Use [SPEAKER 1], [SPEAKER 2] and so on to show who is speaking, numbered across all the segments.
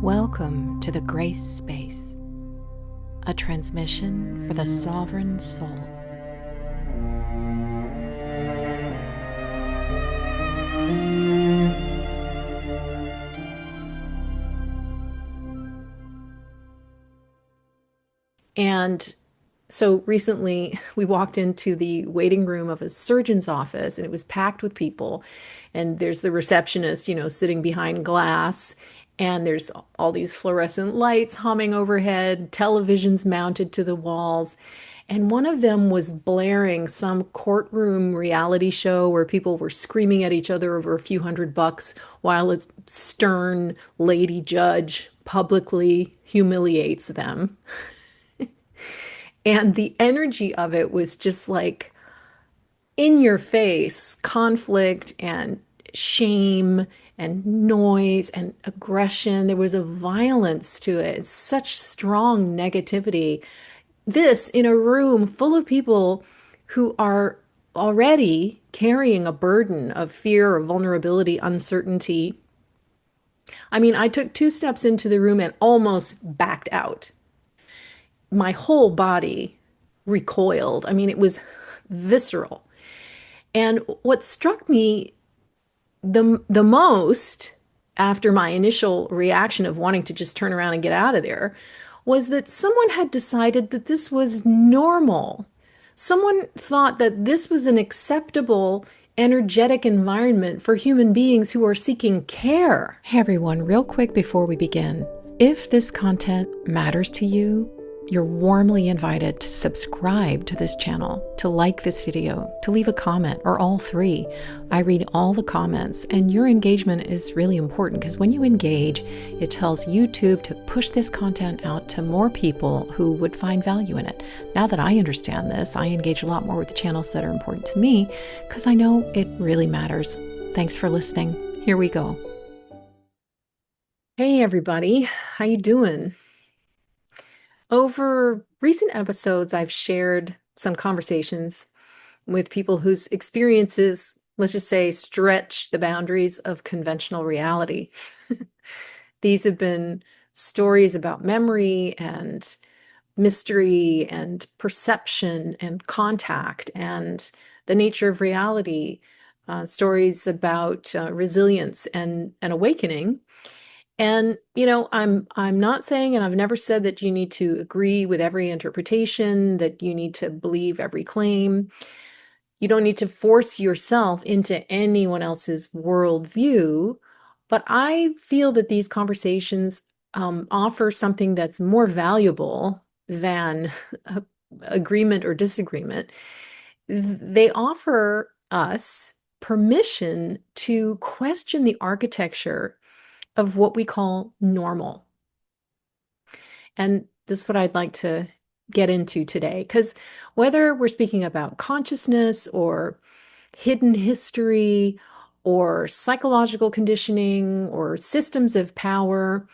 [SPEAKER 1] Welcome to the Grace Space, a transmission for the sovereign soul. And so recently we walked into the waiting room of a surgeon's office and it was packed with people. And there's the receptionist, sitting behind glass. And there's all these fluorescent lights humming overhead, televisions mounted to the walls. And one of them was blaring some courtroom reality show where people were screaming at each other over a few $100 while a stern lady judge publicly humiliates them. And the energy of it was just like in your face conflict and shame and noise and aggression. There was a violence to it, such strong negativity. This in a room full of people who are already carrying a burden of fear, of vulnerability, uncertainty. I mean, I took 2 steps into the room and almost backed out. My whole body recoiled. I mean, it was visceral. And what struck me the most after my initial reaction of wanting to just turn around and get out of there was that someone had decided that this was normal. Someone thought that this was an acceptable, energetic environment for human beings who are seeking care. Hey everyone, real quick before we begin, if this content matters to you, you're warmly invited to subscribe to this channel, to like this video, to leave a comment, or all three. I read all the comments, and your engagement is really important because when you engage, it tells YouTube to push this content out to more people who would find value in it. Now that I understand this, I engage a lot more with the channels that are important to me because I know it really matters. Thanks for listening. Here we go. Hey everybody, how you doing? Over recent episodes, I've shared some conversations with people whose experiences, let's just say, stretch the boundaries of conventional reality. These have been stories about memory and mystery and perception and contact and the nature of reality, stories about resilience and awakening. And, I'm not saying, and I've never said that you need to agree with every interpretation, that you need to believe every claim. You don't need to force yourself into anyone else's worldview. But I feel that these conversations offer something that's more valuable than agreement or disagreement. They offer us permission to question the architecture of what we call normal. And this is what I'd like to get into today, because whether we're speaking about consciousness or hidden history or psychological conditioning or systems of power,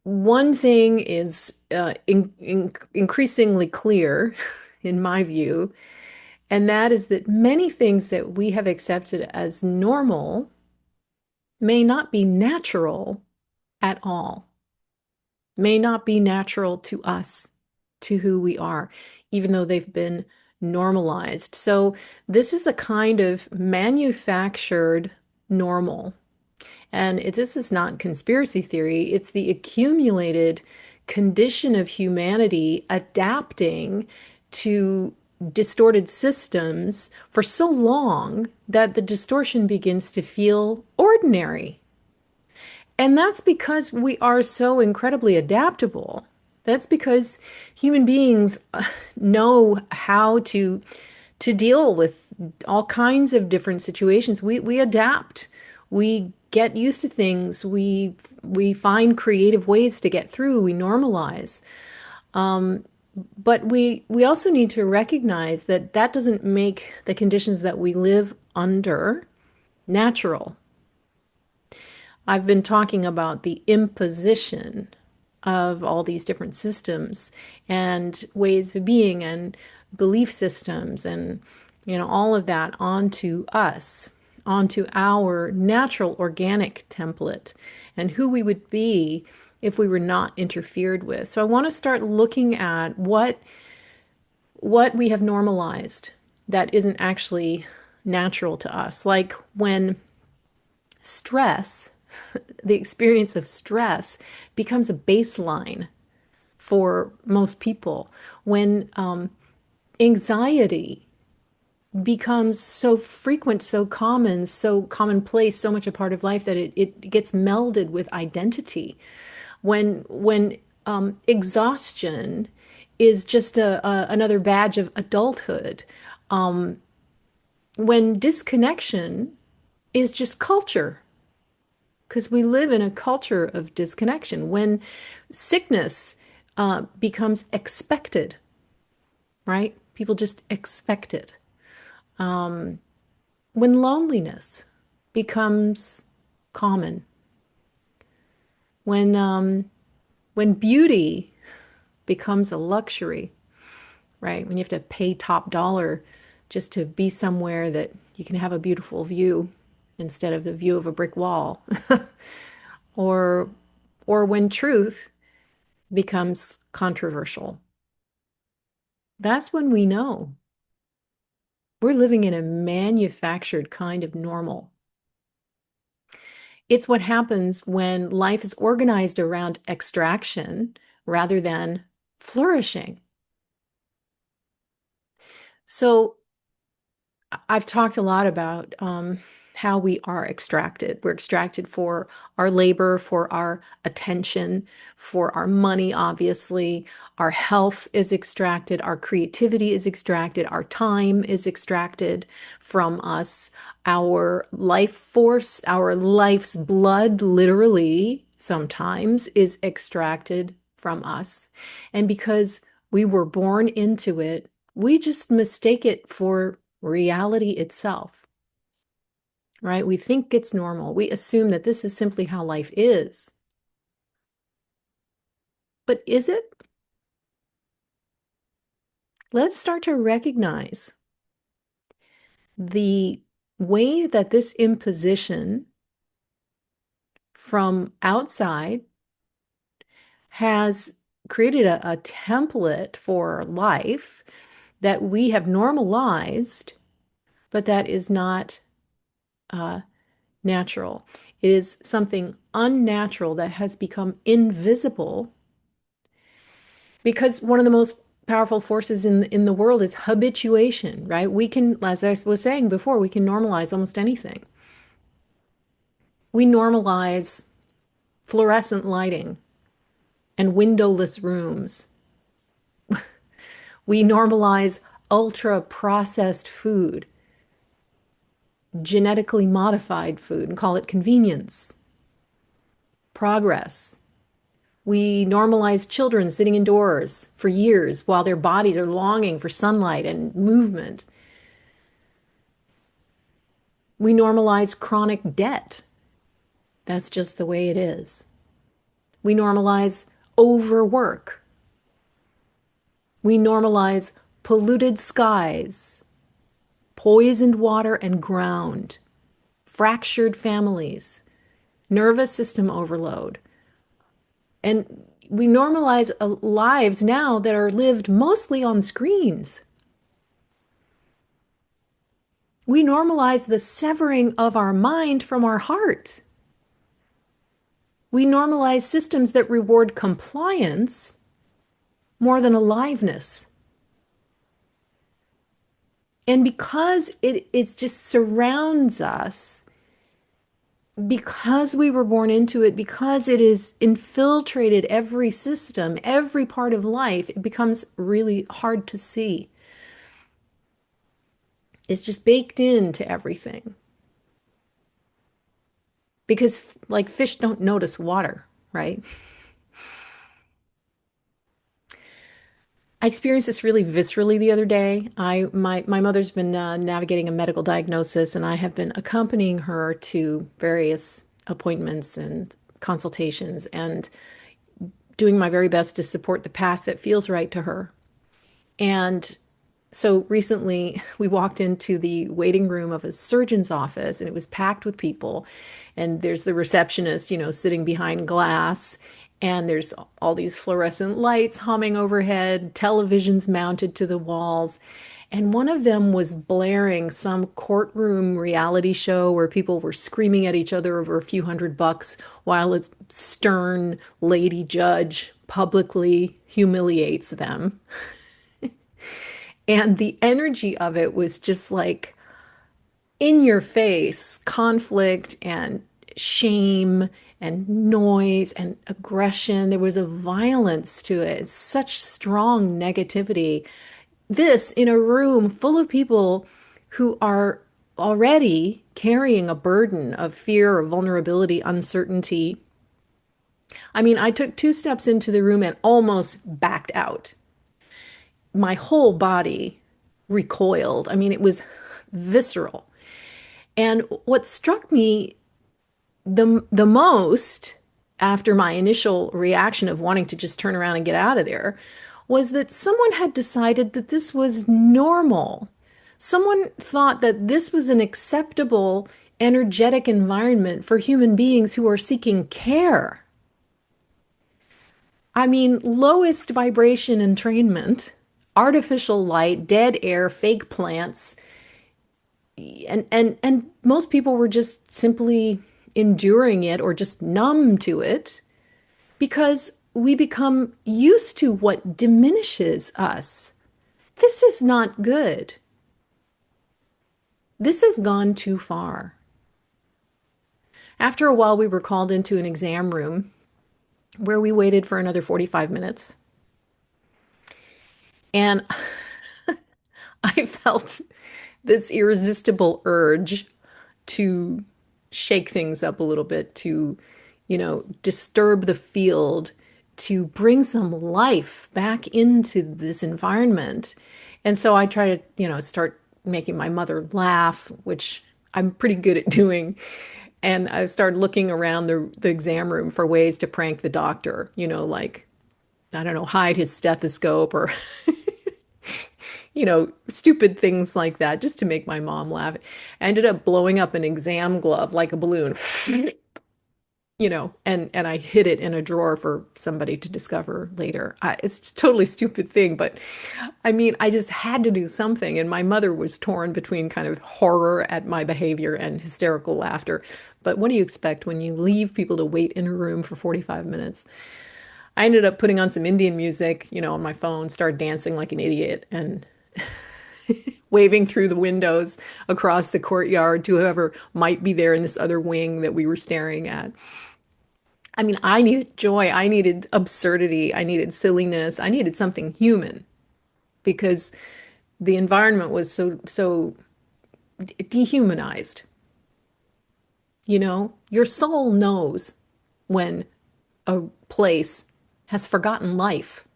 [SPEAKER 1] one thing is increasingly clear in my view, and that is that many things that we have accepted as normal may not be natural at all, may not be natural to us, to who we are, even though they've been normalized. So this is a kind of manufactured normal. And this is not conspiracy theory, it's the accumulated condition of humanity adapting to distorted systems for so long that the distortion begins to feel ordinary. And that's because we are so incredibly adaptable. That's because human beings know how to deal with all kinds of different situations. We adapt. We get used to things. We find creative ways to get through. We normalize. But we also need to recognize that that doesn't make the conditions that we live under natural. I've been talking about the imposition of all these different systems and ways of being and belief systems and all of that onto us. onto our natural organic template and who we would be if we were not interfered with. So I want to start looking at what we have normalized that isn't actually natural to us. Like when stress, the experience of stress becomes a baseline for most people. When anxiety becomes so frequent, so common, so commonplace, so much a part of life that it gets melded with identity. When exhaustion is just another badge of adulthood. When disconnection is just culture, because we live in a culture of disconnection. When sickness becomes expected, right? People just expect it. When loneliness becomes common, when beauty becomes a luxury, right? When you have to pay top dollar just to be somewhere that you can have a beautiful view instead of the view of a brick wall, or or when truth becomes controversial. That's when we know we're living in a manufactured kind of normal. It's what happens when life is organized around extraction rather than flourishing. So I've talked a lot about how we are extracted. We're extracted for our labor, for our attention, for our money, obviously. Our health is extracted, our creativity is extracted, our time is extracted from us. Our life force, our life's blood, literally, sometimes is extracted from us. And because we were born into it, we just mistake it for reality itself, right? We think it's normal. We assume that this is simply how life is. But is it? Let's start to recognize the way that this imposition from outside has created a template for life that we have normalized, but that is not natural. It is something unnatural that has become invisible because one of the most powerful forces in the world is habituation, right? We can, as I was saying before, we can normalize almost anything. We normalize fluorescent lighting and windowless rooms. We normalize ultra processed food, genetically modified food, and call it convenience, progress. We normalize children sitting indoors for years while their bodies are longing for sunlight and movement. We normalize chronic debt. That's just the way it is. We normalize overwork. We normalize polluted skies, poisoned water and ground, fractured families, nervous system overload. And we normalize lives now that are lived mostly on screens. We normalize the severing of our mind from our heart. We normalize systems that reward compliance more than aliveness. And because it just surrounds us, because we were born into it, because it is infiltrated every system, every part of life, it becomes really hard to see. It's just baked into everything. Because like fish don't notice water, right? I experienced this really viscerally the other day. My mother's been navigating a medical diagnosis, and I have been accompanying her to various appointments and consultations and doing my very best to support the path that feels right to her. And So recently, we walked into the waiting room of a surgeon's office and it was packed with people. And there's the receptionist, sitting behind glass. And there's all these fluorescent lights humming overhead, televisions mounted to the walls. And one of them was blaring some courtroom reality show where people were screaming at each other over a few $100 while a stern lady judge publicly humiliates them. And the energy of it was just like in your face conflict and shame and noise and aggression. There was a violence to it, such strong negativity. This in a room full of people who are already carrying a burden of fear, of vulnerability, uncertainty. I mean, I took two steps into the room and almost backed out. My whole body recoiled. I mean, it was visceral. And what struck me the most after my initial reaction of wanting to just turn around and get out of there was that someone had decided that this was normal. Someone thought that this was an acceptable, energetic environment for human beings who are seeking care. I mean, lowest vibration entrainment, artificial light, dead air, fake plants, and most people were just simply enduring it or just numb to it because we become used to what diminishes us. This is not good. This has gone too far. After a while, we were called into an exam room where we waited for another 45 minutes. And I felt this irresistible urge to shake things up a little bit, to, disturb the field, to bring some life back into this environment. And so I try to, start making my mother laugh, which I'm pretty good at doing. And I started looking around the exam room for ways to prank the doctor, like, I don't know, hide his stethoscope or stupid things like that just to make my mom laugh. I ended up blowing up an exam glove like a balloon, and I hid it in a drawer for somebody to discover later. It's a totally stupid thing, but I mean, I just had to do something. And my mother was torn between kind of horror at my behavior and hysterical laughter. But what do you expect when you leave people to wait in a room for 45 minutes? I ended up putting on some Indian music, on my phone, started dancing like an idiot, and waving through the windows across the courtyard to whoever might be there in this other wing that we were staring at. I mean, I needed joy. I needed absurdity. I needed silliness. I needed something human because the environment was so dehumanized. Your soul knows when a place has forgotten life,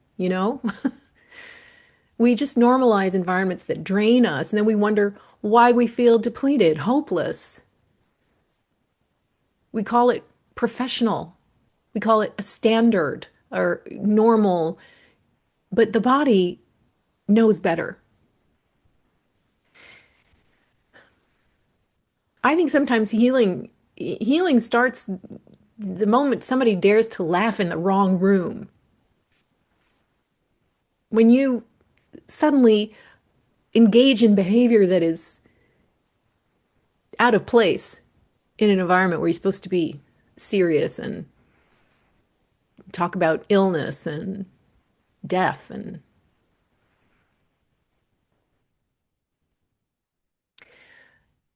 [SPEAKER 1] We just normalize environments that drain us, and then we wonder why we feel depleted, hopeless. We call it professional. We call it a standard or normal, but the body knows better. I think sometimes healing starts the moment somebody dares to laugh in the wrong room. When you suddenly engage in behavior that is out of place in an environment where you're supposed to be serious and talk about illness and death. And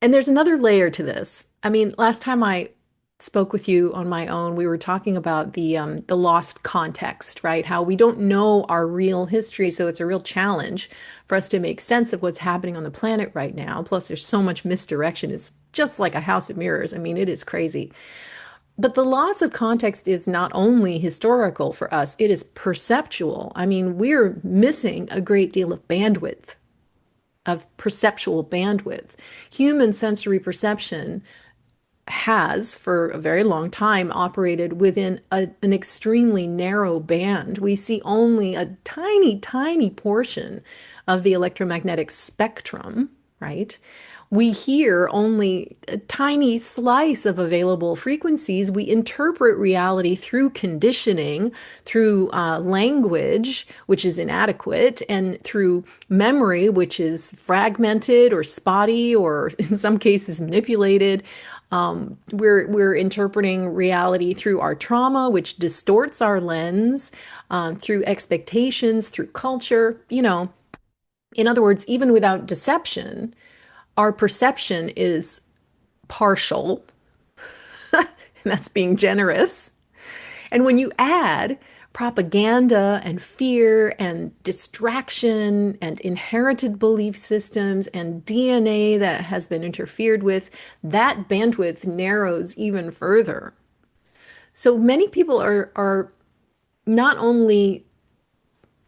[SPEAKER 1] there's another layer to this. I mean, last time I spoke with you on my own, we were talking about the lost context, right? How we don't know our real history, so it's a real challenge for us to make sense of what's happening on the planet right now. Plus, there's so much misdirection. It's just like a house of mirrors. I mean, it is crazy. But the loss of context is not only historical for us, it is perceptual. I mean, we're missing a great deal of bandwidth, of perceptual bandwidth. Human sensory perception has for a very long time operated within an extremely narrow band. We see only a tiny, tiny portion of the electromagnetic spectrum, right? We hear only a tiny slice of available frequencies. We interpret reality through conditioning, through language, which is inadequate, and through memory, which is fragmented or spotty or in some cases manipulated. We're interpreting reality through our trauma, which distorts our lens, through expectations, through culture. In other words, even without deception, our perception is partial. And that's being generous. And when you add propaganda and fear and distraction and inherited belief systems and DNA that has been interfered with, that bandwidth narrows even further. So many people are not only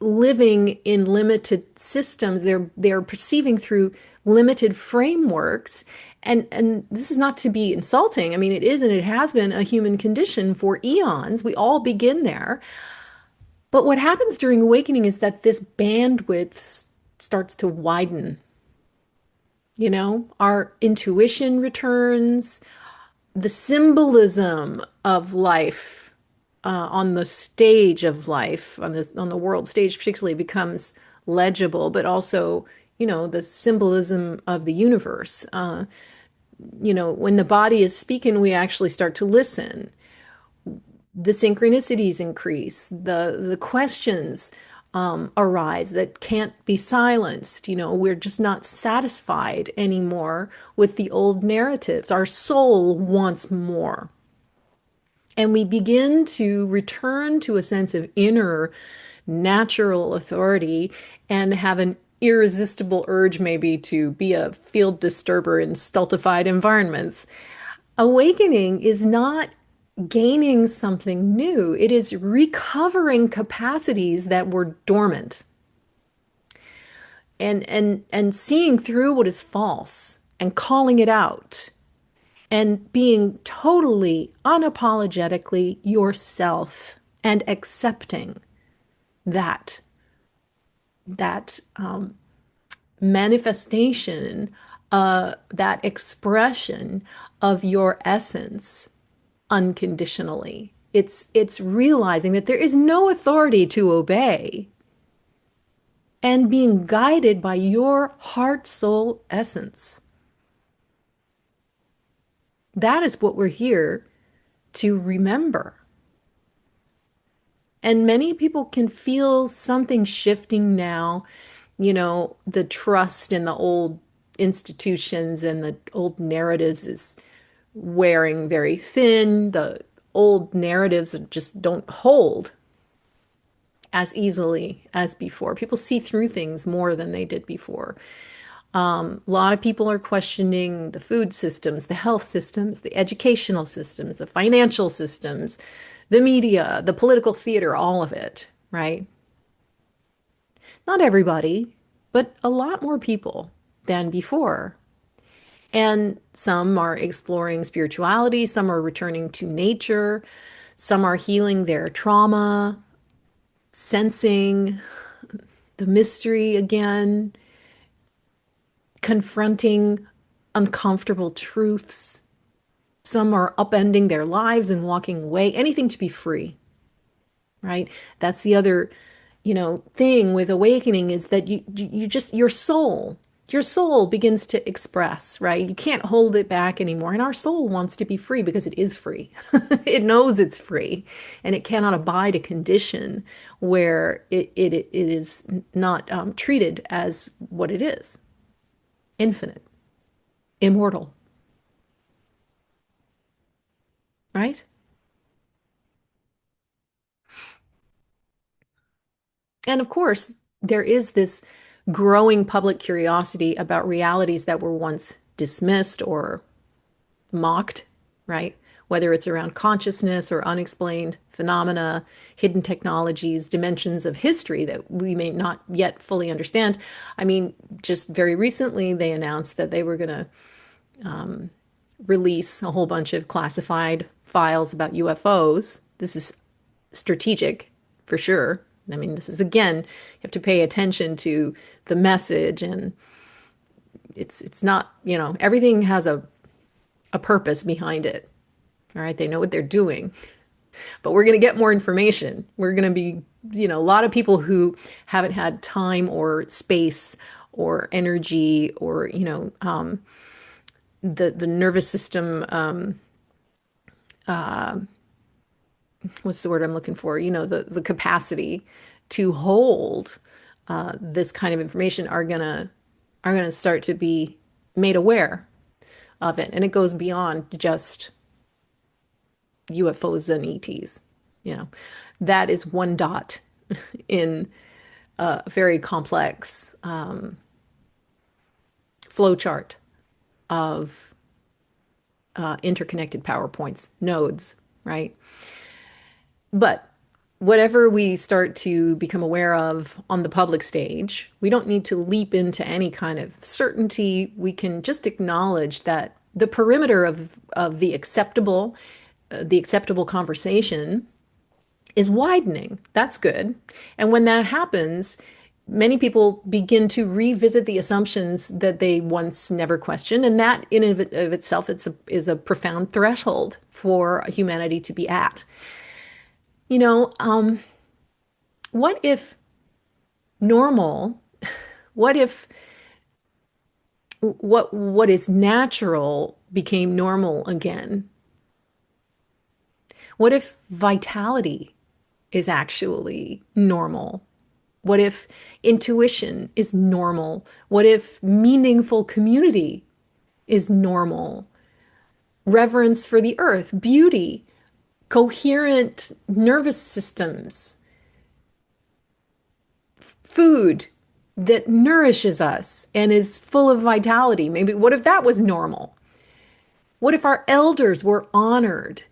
[SPEAKER 1] living in limited systems, they're perceiving through limited frameworks. And this is not to be insulting. I mean, it is and it has been a human condition for eons. We all begin there. But what happens during awakening is that this bandwidth starts to widen. Our intuition returns, the symbolism of life on the stage of life, on the world stage particularly, becomes legible, but also, the symbolism of the universe. When the body is speaking, we actually start to listen. The synchronicities increase, the questions arise that can't be silenced. We're just not satisfied anymore with the old narratives. Our soul wants more. And we begin to return to a sense of inner natural authority and have an irresistible urge maybe to be a field disturber in stultified environments. Awakening is not gaining something new. It is recovering capacities that were dormant and seeing through what is false and calling it out and being totally unapologetically yourself and accepting that that manifestation, that expression of your essence unconditionally. It's realizing that there is no authority to obey and being guided by your heart soul essence. That is what we're here to remember. And many people can feel something shifting now, the trust in the old institutions and the old narratives is wearing very thin. The old narratives just don't hold as easily as before. People see through things more than they did before. A lot of people are questioning the food systems, the health systems, the educational systems, the financial systems, the media, the political theater, all of it, right? Not everybody, but a lot more people than before. And some are exploring spirituality, some are returning to nature, some are healing their trauma, sensing the mystery again, confronting uncomfortable truths. Some are upending their lives and walking away, anything to be free, right? That's the other, thing with awakening is that you just, your soul begins to express, right? You can't hold it back anymore. And our soul wants to be free because it is free. It knows it's free and it cannot abide a condition where it is not treated as what it is, infinite, immortal, right? And of course, there is this growing public curiosity about realities that were once dismissed or mocked, right? Whether it's around consciousness or unexplained phenomena, hidden technologies, dimensions of history that we may not yet fully understand. I mean, just very recently, they announced that they were going to release a whole bunch of classified files about UFOs. This is strategic for sure. I mean, this is again, you have to pay attention to the message, and it's not, everything has a purpose behind it. All right, they know what they're doing, but we're going to get more information. We're going to be, a lot of people who haven't had time or space or energy or, the nervous system, what's the word I'm looking for? The capacity to hold this kind of information are gonna start to be made aware of it, and it goes beyond just UFOs and ETs. You know, that is one dot in a very complex flow chart of interconnected power points, nodes, right? But whatever we start to become aware of on the public stage, we don't need to leap into any kind of certainty. We can just acknowledge that the perimeter of the acceptable conversation is widening. That's good. And when that happens, many people begin to revisit the assumptions that they once never questioned. And that in and of itself, is a profound threshold for humanity to be at. You know, what if normal, what if what is natural became normal again? What if vitality is actually normal? What if intuition is normal? What if meaningful community is normal? Reverence for the earth, beauty, coherent nervous systems, food that nourishes us and is full of vitality. Maybe what if that was normal? What if our elders were honored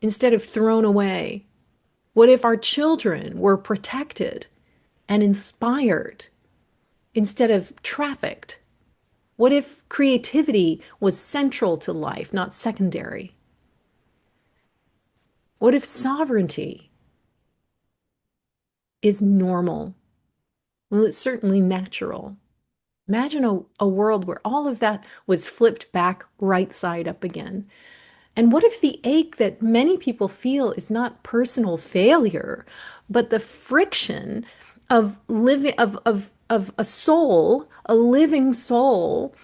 [SPEAKER 1] instead of thrown away? What if our children were protected and inspired instead of trafficked? What if creativity was central to life, not secondary? What if sovereignty is normal? Well, it's certainly natural. Imagine a world where all of that was flipped back right side up again. And what if the ache that many people feel is not personal failure, but the friction of living of a soul, a living soul,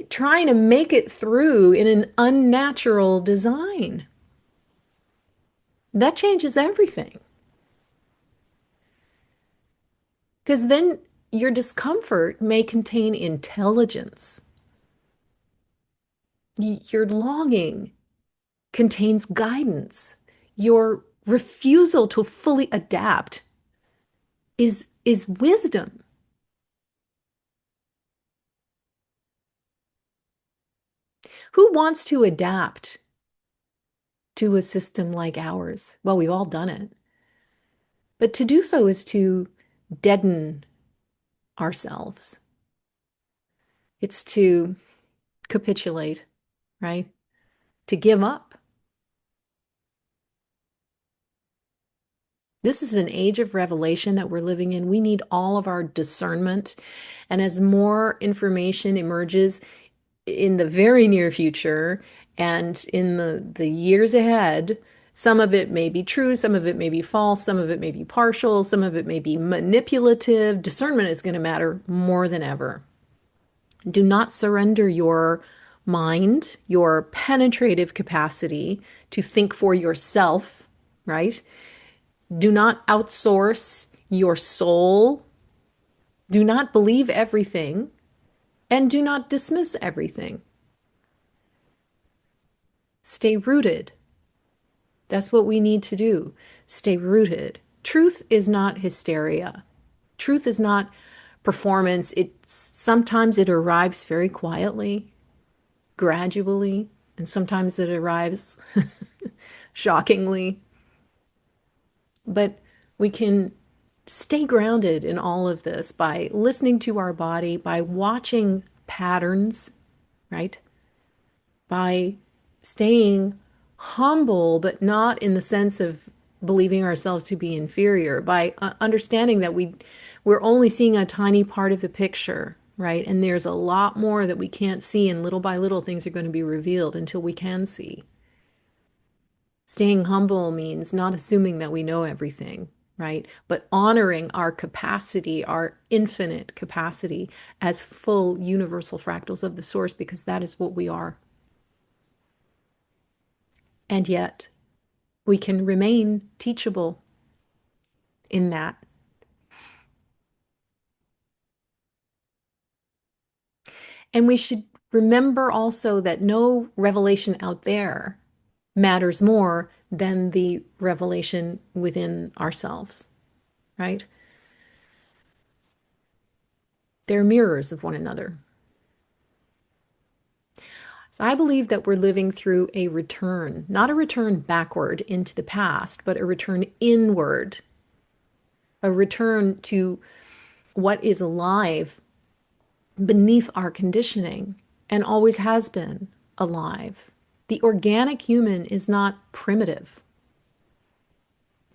[SPEAKER 1] trying to make it through in an unnatural design? That changes everything. Because then your discomfort may contain intelligence. Your longing contains guidance. Your refusal to fully adapt is wisdom. Who wants to adapt to a system like ours? Well, we've all done it. But to do so is to deaden ourselves. It's to capitulate, right? To give up. This is an age of revelation that we're living in. We need all of our discernment. And as more information emerges in the very near future and in the years ahead, some of it may be true, some of it may be false, some of it may be partial, some of it may be manipulative. Discernment is going to matter more than ever. Do not surrender your mind, your penetrative capacity to think for yourself, right? Do not outsource your soul. Do not believe everything, and do not dismiss everything. Stay rooted. That's what we need to do. Stay rooted. Truth is not hysteria. Truth is not performance. Sometimes it arrives very quietly, gradually, and sometimes it arrives shockingly. But we can stay grounded in all of this by listening to our body, by watching patterns, right? by staying humble, but not in the sense of believing ourselves to be inferior, by understanding that we're only seeing a tiny part of the picture, right? And there's a lot more that we can't see, and little by little things are going to be revealed until we can see. Staying humble means not assuming that we know everything, right? But honoring our capacity, our infinite capacity as full universal fractals of the source, because that is what we are. And yet, we can remain teachable in that. And we should remember also that no revelation out there matters more than the revelation within ourselves, right? They're mirrors of one another. So I believe that we're living through a return, not a return backward into the past, but a return inward, a return to what is alive beneath our conditioning and always has been alive. The organic human is not primitive.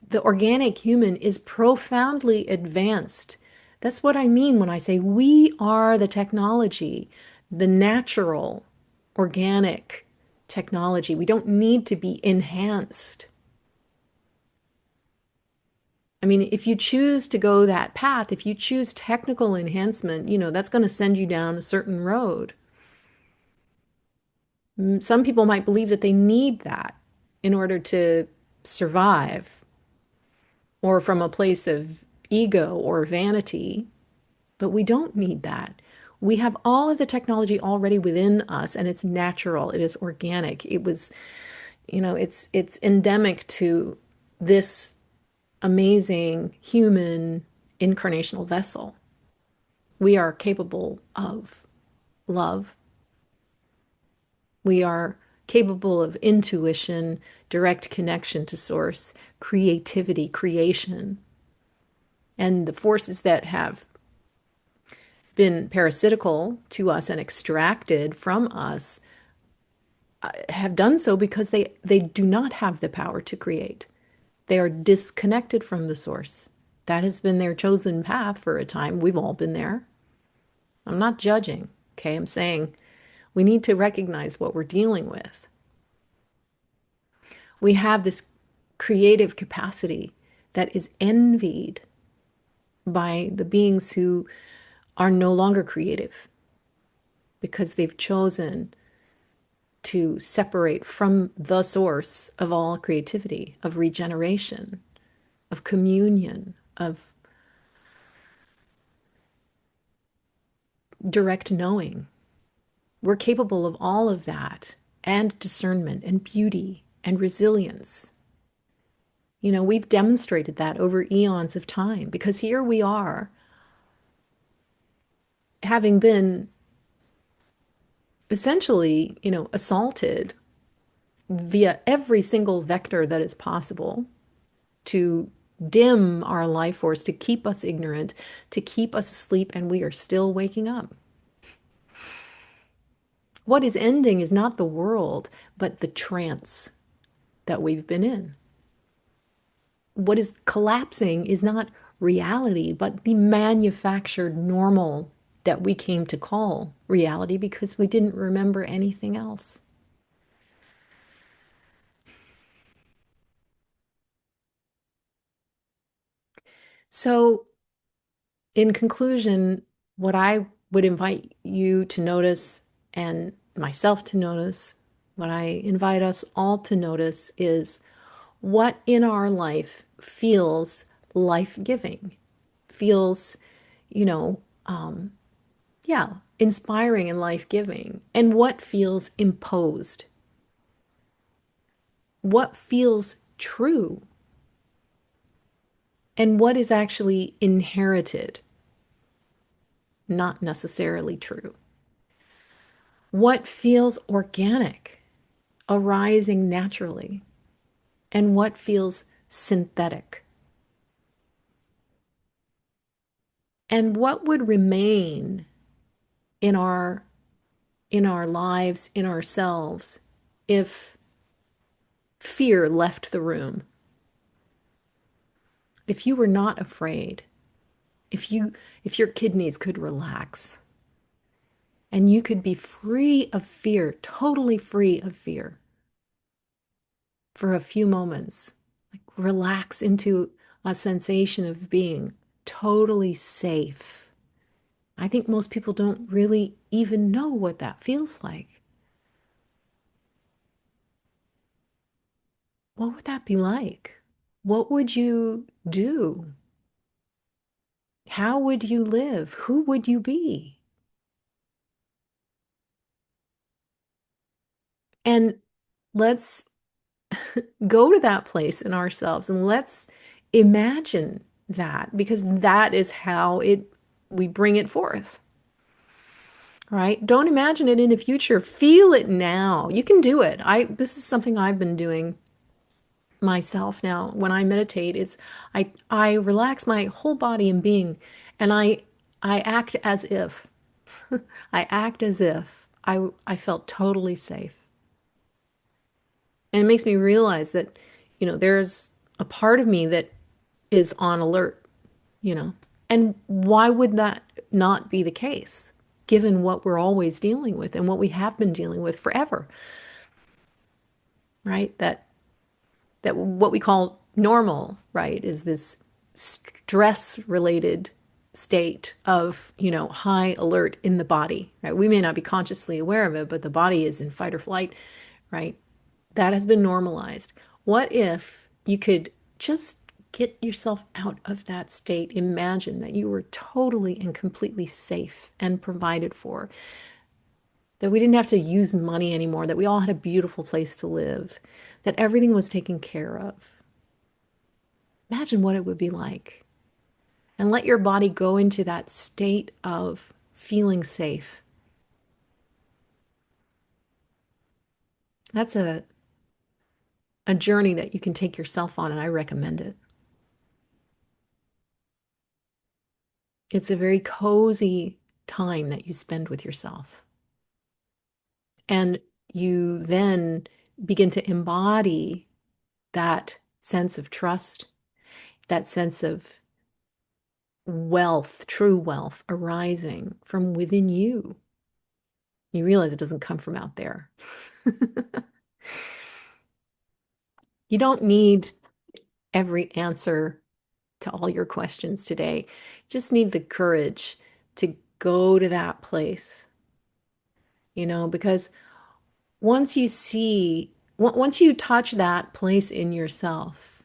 [SPEAKER 1] The organic human is profoundly advanced. That's what I mean when I say we are the technology, the natural, organic technology. We don't need to be enhanced. I mean, if you choose to go that path, if you choose technical enhancement, that's going to send you down a certain road. Some people might believe that they need that in order to survive, or from a place of ego or vanity, but we don't need that. We have all of the technology already within us, and it's natural, it is organic. It's endemic to this amazing human incarnational vessel. We are capable of love. We are capable of intuition, direct connection to source, creativity, creation. And the forces that have been parasitical to us and extracted from us have done so because they do not have the power to create. They are disconnected from the source. That has been their chosen path for a time. We've all been there. I'm not judging, okay? I'm saying we need to recognize what we're dealing with. We have this creative capacity that is envied by the beings who are no longer creative because they've chosen to separate from the source of all creativity, of regeneration, of communion, of direct knowing. We're capable of all of that, and discernment and beauty and resilience. We've demonstrated that over eons of time because here we are, having been essentially, assaulted via every single vector that is possible to dim our life force, to keep us ignorant, to keep us asleep, and we are still waking up. What is ending is not the world, but the trance that we've been in. What is collapsing is not reality, but the manufactured normal that we came to call reality because we didn't remember anything else. So, in conclusion, what I would invite you to notice and myself to notice, what I invite us all to notice is what in our life feels life-giving, feels, you know, yeah, inspiring and life-giving, and what feels imposed, what feels true, and what is actually inherited, not necessarily true. What feels organic, arising naturally, and what feels synthetic. And what would remain in our in our lives, in ourselves, if fear left the room, if you were not afraid, if your kidneys could relax and you could be free of fear, totally free of fear for a few moments, like relax into a sensation of being totally safe. I think most people don't really even know what that feels like. What would that be like? What would you do? How would you live? Who would you be? And let's go to that place in ourselves and let's imagine that, because that is how we bring it forth. Right? Don't imagine it in the future. Feel it now. You can do it. This is something I've been doing myself now when I meditate. Is I relax my whole body and being, and I act as if I act as if I felt totally safe. And it makes me realize that, there's a part of me that is on alert, you know. And why would that not be the case, given what we're always dealing with and what we have been dealing with forever, right? That what we call normal, right, is this stress related state of, high alert in the body, right? We may not be consciously aware of it, but the body is in fight or flight, right? That has been normalized. What if you could just get yourself out of that state? Imagine that you were totally and completely safe and provided for, that we didn't have to use money anymore, that we all had a beautiful place to live, that everything was taken care of. Imagine what it would be like. And let your body go into that state of feeling safe. That's a journey that you can take yourself on, and I recommend it. It's a very cozy time that you spend with yourself. And you then begin to embody that sense of trust, that sense of wealth, true wealth arising from within you. You realize it doesn't come from out there. You don't need every answer to all your questions today. You just need the courage to go to that place, because once you touch that place in yourself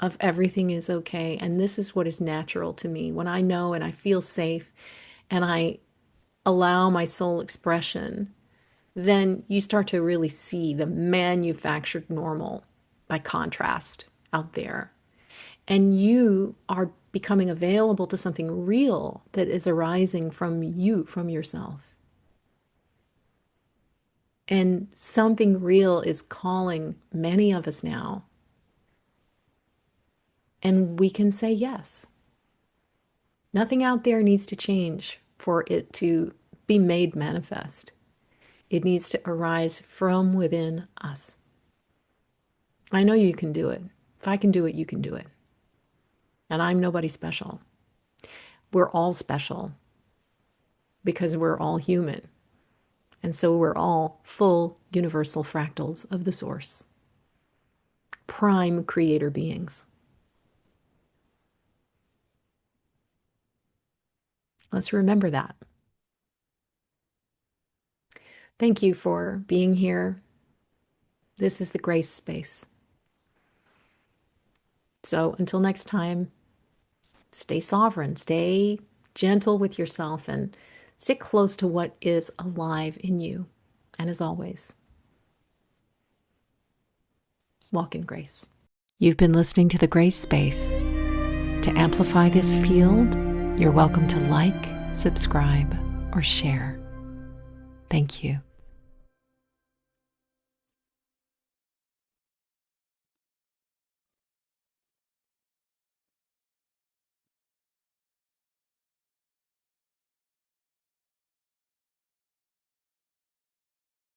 [SPEAKER 1] of everything is okay, and this is what is natural to me, when I know and I feel safe and I allow my soul expression, then you start to really see the manufactured normal by contrast out there. And you are becoming available to something real that is arising from you, from yourself. And something real is calling many of us now. And we can say yes. Nothing out there needs to change for it to be made manifest. It needs to arise from within us. I know you can do it. If I can do it, you can do it. And I'm nobody special. We're all special because we're all human. And so we're all full universal fractals of the source. Prime creator beings. Let's remember that. Thank you for being here. This is the grace space. So until next time, stay sovereign, stay gentle with yourself, and stick close to what is alive in you. And as always, walk in grace. You've been listening to The Grace Space. To amplify this field, you're welcome to like, subscribe, or share. Thank you.